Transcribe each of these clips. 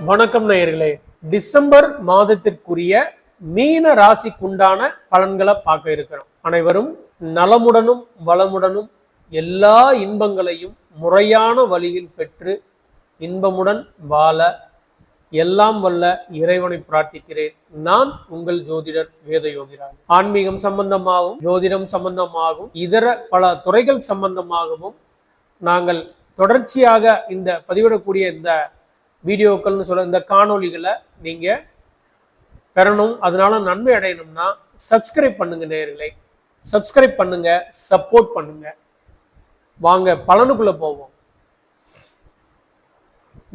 வணக்கம் நேயர்களே. டிசம்பர் மாதத்திற்குரிய மீன ராசிக்குண்டான பலன்களை பார்க்க இருக்கிறோம். அனைவரும் நலமுடனும் வளமுடனும் எல்லா இன்பங்களையும் முறையான வழியில் பெற்று இன்பமுடன் வாழ எல்லாம் வல்ல இறைவனை பிரார்த்திக்கிறேன். நான் உங்கள் ஜோதிடர் வேதயோகிராஜ். ஆன்மீகம் சம்பந்தமாகவும் ஜோதிடம் சம்பந்தமாகவும் இதர பல துறைகள் சம்பந்தமாகவும் நாங்கள் தொடர்ச்சியாக இந்த பதிவிடக்கூடிய இந்த வீடியோக்கள்னு சொல்ல இந்த காணொலிகளை நீங்க பெறணும், அதனால நன்மை அடையணும்னா சப்ஸ்கிரைப் பண்ணுங்க நேயர்களே. சப்ஸ்கிரைப் பண்ணுங்க, சப்போர்ட் பண்ணுங்க. வாங்க பலனுக்குள்ள போவோம்.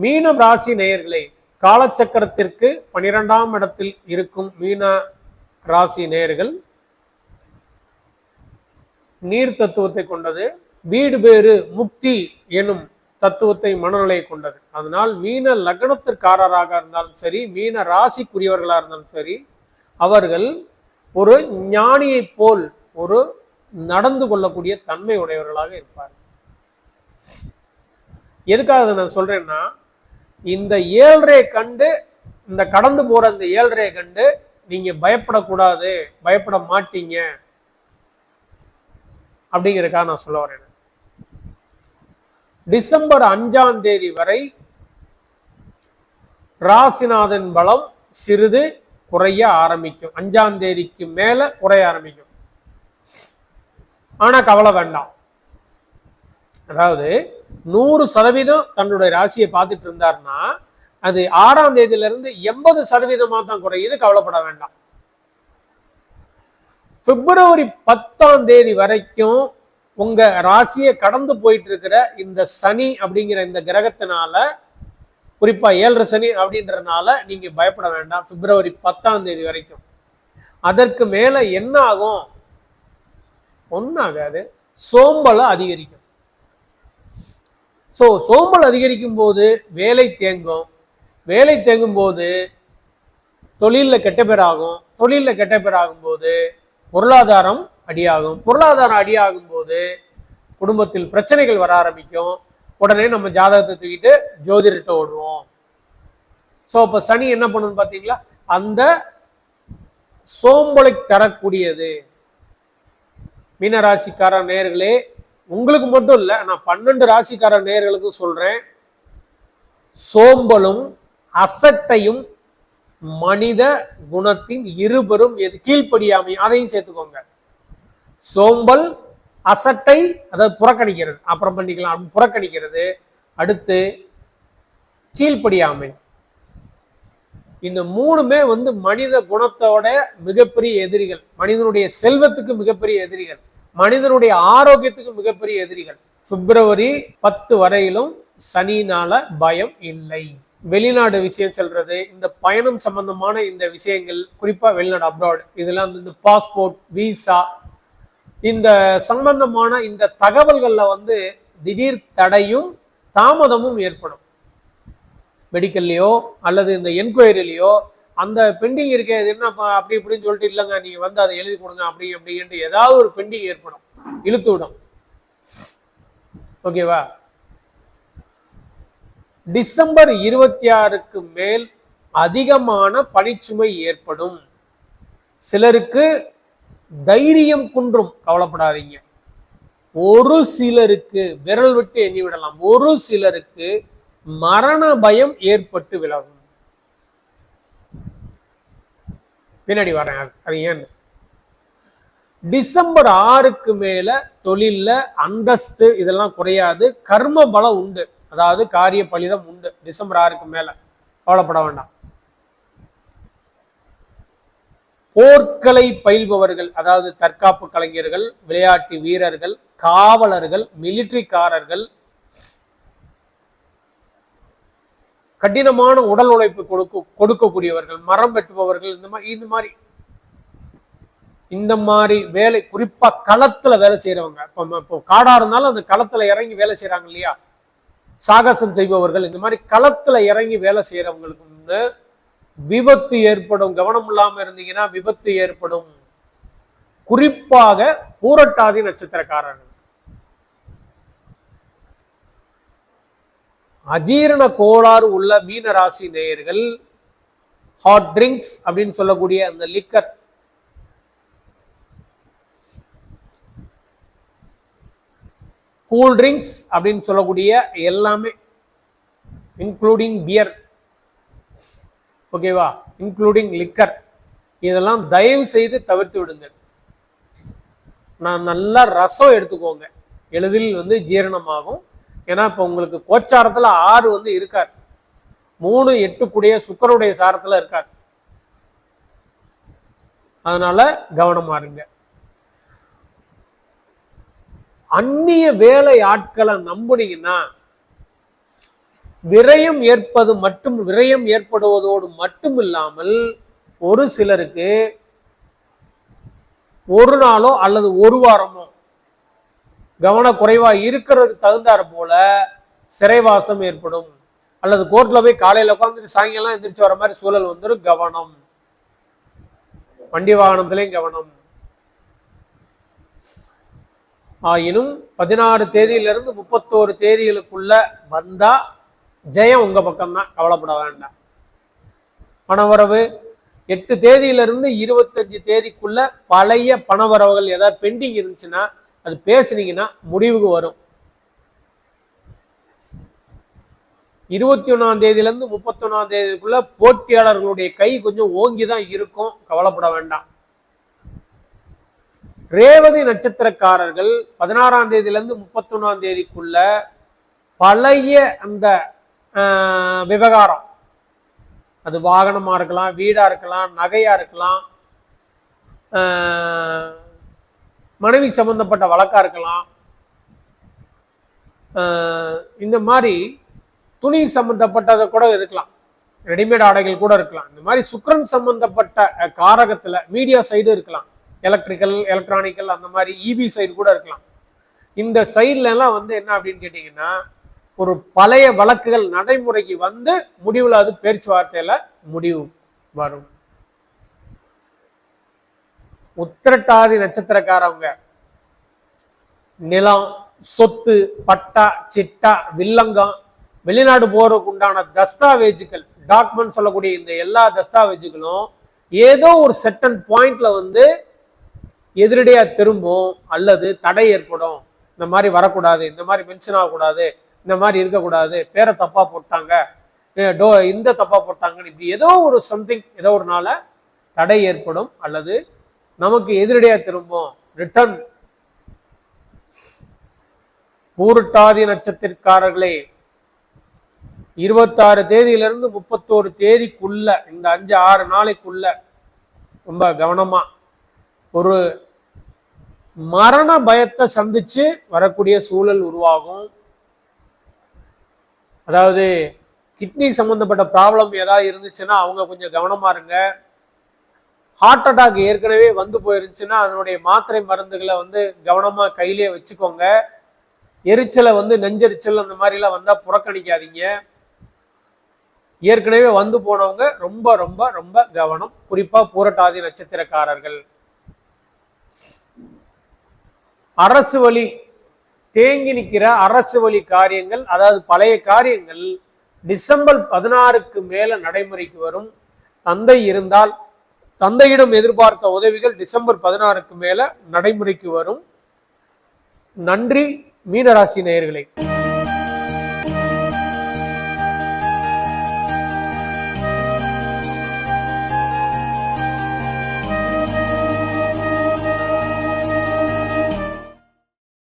மீன ராசி நேயர்களே, காலச்சக்கரத்திற்கு 12ஆம் இடத்தில் இருக்கும் மீன ராசி நேயர்கள் நீர் தத்துவத்தை கொண்டது. வீடு பேறு முக்தி எனும் தத்துவத்தை மனநிலையை கொண்டது. அதனால் மீன லக்னத்திற்காரராக இருந்தாலும் சரி, மீன ராசிக்குரியவர்களாக இருந்தாலும் சரி, அவர்கள் ஒரு ஞானியை போல் ஒரு நடந்து கொள்ளக்கூடிய தன்மை உடையவர்களாக இருப்பார்கள். எதுக்காக நான் சொல்றேன்னா, இந்த 7.5 கண்டு இந்த கடந்து போற இந்த 7.5 கண்டு நீங்க பயப்படக்கூடாது, பயப்பட மாட்டீங்க அப்படிங்கிறதுக்காக நான் சொல்ல வரேன். டிசம்பர் 5ஆம் தேதி வரை ராசிநாதன் பலம் சிறிது குறைய ஆரம்பிக்கும். 5ஆம் தேதிக்கு மேல குறைய ஆரம்பிக்கும். ஆனா கவலை வேண்டாம். அதாவது 100% தன்னுடைய ராசியை பார்த்துட்டு இருந்தார்னா அது 6ஆம் தேதியில இருந்து 80% தான் குறையுது. கவலைப்பட வேண்டாம். பிப்ரவரி 10ஆம் தேதி வரைக்கும் உங்க ராசியை கடந்து போயிட்டு இருக்கிற இந்த சனி அப்படிங்கிற இந்த கிரகத்தினால, குறிப்பா 7.5 சனி அப்படின்றதுனால நீங்க பயப்பட வேண்டாம். பிப்ரவரி 10ஆம் தேதி வரைக்கும். அதற்கு மேல என்ன ஆகும்? ஒன்னாகாது, சோம்பலை அதிகரிக்கும். சோம்பல் அதிகரிக்கும் போது வேலை தேங்கும். வேலை தேங்கும் போது தொழில கெட்ட பேர் ஆகும். தொழில கெட்ட பேர் ஆகும் போது பொருளாதாரம் அடியாகும். பொருளாதாரம் அடியாகும் போது குடும்பத்தில் பிரச்சனைகள் வர ஆரம்பிக்கும். உடனே நம்ம ஜாதகத்தை தூக்கிட்டு ஜோதிடத்தை ஓடுவோம். இப்ப சனி என்ன பண்ணணும் பாத்தீங்களா? அந்த சோம்பலை தரக்கூடியது. மீனராசிக்கார நேயர்களே, உங்களுக்கு மட்டும் இல்ல, நான் 12 ராசிக்கார நேயர்களுக்கும் சொல்றேன். சோம்பலும் அசட்டையும் மனித குணத்தின் இருபெரும் கீழ்ப்படியாமை, அதையும் சேர்த்துக்கோங்க. சோம்பல், அசட்டை, அதாவது புறக்கணிக்கிறது, அப்புறம் பண்ணிக்கலாம் புறக்கணிக்கிறது. அடுத்து கீழ்ப்படியாமை. இந்த 3மே மனித குணத்தோட மிகப்பெரிய எதிரிகள். மனிதனுடைய செல்வத்துக்கு மிகப்பெரிய எதிரிகள். மனிதனுடைய ஆரோக்கியத்துக்கு மிகப்பெரிய எதிரிகள். பிப்ரவரி 10 வரையிலும் சனினால பயம் இல்லை. வெளிநாடு விஷயம் செல்றது, இந்த பயணம் சம்பந்தமான இந்த விஷயங்கள், குறிப்பா வெளிநாடு அப்ராட், இதெல்லாம் இந்த பாஸ்போர்ட், விசா, இந்த சம்பந்தமான இந்த தகவல்கள்ல திடீர் தடையும் தாமதமும் ஏற்படும். மெடிக்கல்லையோ அல்லது இந்த என்கொயரிலையோ அந்த பெண்டிங் இருக்க என்ன அப்படி இப்படின்னு சொல்லிட்டு, இல்லைங்க நீங்க அதை எழுதி கொடுங்க அப்படி அப்படின்ட்டு ஏதாவது ஒரு பெண்டிங் ஏற்படும், இழுத்து விடும். ஓகேவா? டிசம்பர் 26க்கு மேல் அதிகமான பணிச்சுமை ஏற்படும். சிலருக்கு தைரியம் குன்றும். கவலைப்படாதீங்க. ஒரு சிலருக்கு விரல் விட்டு எண்ணி விடலாம். ஒரு சிலருக்கு மரண பயம் ஏற்பட்டு விலகும். பின்னாடி வரேன் அது ஏன். டிசம்பர் 6க்கு மேல தொழில்ல அந்தஸ்து இதெல்லாம் குறையாது. கர்ம பலம் உண்டு, அதாவது காரிய பலிதம் உண்டு. டிசம்பர் 6க்கு மேல கவலைப்பட வேண்டாம். போர்க்களை பயில்பவர்கள், அதாவது தற்காப்பு கலைஞர்கள், விளையாட்டு வீரர்கள், காவலர்கள், மிலிட்டரிக்காரர்கள், கடினமான உடல் உழைப்பு கொடுக்கக்கூடியவர்கள், மரம் வெட்டுபவர்கள், இந்த மாதிரி வேலை, குறிப்பா களத்துல வேலை செய்யறவங்க. இப்போ காடா இருந்தாலும் அந்த களத்துல இறங்கி வேலை செய்யறாங்க இல்லையா, சாகசம் செய்பவர்கள், இந்த மாதிரி களத்துல இறங்கி வேலை செய்யறவங்களுக்கு விபத்து ஏற்படும். கவனம் இல்லாம இருந்தீங்கன்னா விபத்து ஏற்படும். குறிப்பாக பூரட்டாதி நட்சத்திரக்காரர்கள். அஜீரண கோளாறு உள்ள மீன ராசி நேயர்கள் ஹாட் ட்ரிங்க்ஸ் அப்படின்னு சொல்லக்கூடிய அந்த லிக்கர், கூல் ட்ரிங்க்ஸ் அப்படின்னு சொல்லக்கூடிய எல்லாமே இன்க்ளூடிங் பியர், ஓகேவா, இன்க்ளூடிங் லிக்கர், இதெல்லாம் தயவு செய்து தவிர்த்து விடுங்கள். நான் நல்லா ரசம் எடுத்துக்கோங்க, எளிதில் வந்து ஜீரணமாகும். ஏன்னா இப்போ உங்களுக்கு கோச்சாரத்தில் 6 வந்து இருக்கார், 3 8 கூடிய சுக்கரனுடைய சாரத்தில் இருக்கார். அதனால கவனமா இருங்க. அந்நிய வேலை ஆட்களை நம்புனீங்கன்னா விரயம் ஏற்படுவதோடு மட்டும் இல்லாமல் ஒரு சிலருக்கு ஒரு நாளோ அல்லது ஒரு வாரமோ கவனக்குறைவா இருக்கிறதுக்கு தகுந்தாறு போல சிறைவாசம் ஏற்படும், அல்லது கோர்ட்ல போய் காலையில உட்காந்துட்டு சாயங்காலம் எந்திரிச்சு வர மாதிரி சூழல் வந்துடும். கவனம், வண்டி வாகனத்திலையும் கவனம். ஆயினும் 16 தேதியிலிருந்து 31 தேதிகளுக்குள்ள வந்தா ஜெயம் உங்க பக்கம்தான், கவலைப்பட வேண்டாம். பணவரவு 8 தேதியிலிருந்து 25 தேதிக்குள்ள பழைய பணவரவுகள் ஏதாவது பெண்டிங் இருந்துச்சுன்னா அது பேசுனீங்கன்னா முடிவுக்கு வரும். 21ஆம் தேதியிலிருந்து 31ஆம் தேதிக்குள்ள போட்டியாளர்களுடைய கை கொஞ்சம் ஓங்கிதான் இருக்கும், கவலைப்பட வேண்டாம். ரேவதி நட்சத்திரக்காரர்கள் 16ஆம் தேதியிலிருந்து 31ஆம் தேதிக்குள்ள பழைய அந்த விவகாரம், அது வாகனமா இருக்கலாம், வீடா இருக்கலாம், நகையா இருக்கலாம், மனைவி சம்பந்தப்பட்ட வழக்கா இருக்கலாம், இந்த மாதிரி துணி சம்பந்தப்பட்டதை கூட இருக்கலாம், ரெடிமேட் ஆடைகள் கூட இருக்கலாம். இந்த மாதிரி சுக்கிரன் சம்பந்தப்பட்ட காரகத்துல மீடியா சைடு இருக்கலாம், எலக்ட்ரிக்கல் எலக்ட்ரானிக்கல் அந்த மாதிரி இபி சைடு கூட இருக்கலாம். இந்த சைட்ல எல்லாம் வந்து என்ன அப்படின்னு கேட்டீங்கன்னா ஒரு பழைய வழக்குகள் நடைமுறைக்கு வந்து முடிவுல அது பேச்சுவார்த்தையில முடிவு வரும். உத்திரட்டாதி நட்சத்திரக்காரவங்க நிலம், சொத்து, பட்டா, சிட்டா, வில்லங்கம், வெளிநாடு போறதுக்கு உண்டான தஸ்தாவேஜுகள், டாக்குமெண்ட் சொல்லக்கூடிய இந்த எல்லா தஸ்தாவேஜுகளும் ஏதோ ஒரு செட்டன் பாயிண்ட்ல வந்து எதிரடியா திரும்பும் அல்லது தடை ஏற்படும். இந்த மாதிரி வரக்கூடாது, இந்த மாதிரி மென்ஷன் ஆகக்கூடாது, இந்த மாதிரி இருக்கக்கூடாது, பேரை தப்பா போட்டாங்க, இந்த தப்பா போட்டாங்கன்னு இப்படி ஏதோ ஒரு சம்திங், ஏதோ ஒரு நாள தடை ஏற்படும் அல்லது நமக்கு எதிரடியா திரும்பும், ரிட்டர்ன். பூரட்டாதி நட்சத்திரக்காரர்களே 26 தேதியிலிருந்து 31 தேதிக்குள்ள இந்த 5-6 நாளைக்குள்ள ரொம்ப கவனமா ஒரு மரண பயத்தை சந்திச்சு வரக்கூடிய சூழல் உருவாகும். அதாவது கிட்னி சம்பந்தப்பட்ட ப்ராப்ளம் ஏதாவது இருந்துச்சுன்னா அவங்க கொஞ்சம் கவனமா இருங்க. ஹார்ட் அட்டாக் ஏற்கனவே வந்து போயிருந்துச்சுன்னா அதனுடைய மாத்திரை மருந்துகளை வந்து கவனமா கையிலேயே வச்சுக்கோங்க. எரிச்சலை வந்து நெஞ்செரிச்சல் அந்த மாதிரி எல்லாம் வந்தா புறக்கணிக்காதீங்க. ஏற்கனவே வந்து போனவங்க ரொம்ப ரொம்ப ரொம்ப கவனம், குறிப்பா பூரட்டாதி நட்சத்திரக்காரர்கள். அரசு வழி தேங்கி நிற்கிற அரசு வழி காரியங்கள், அதாவது பழைய காரியங்கள் டிசம்பர் 16க்கு மேல நடைமுறைக்கு வரும். தந்தை இருந்தால் தந்தையிடம் எதிர்பார்த்த உதவிகள் டிசம்பர் 16க்கு மேல நடைமுறைக்கு வரும். நன்றி மீனராசி நேயர்களே.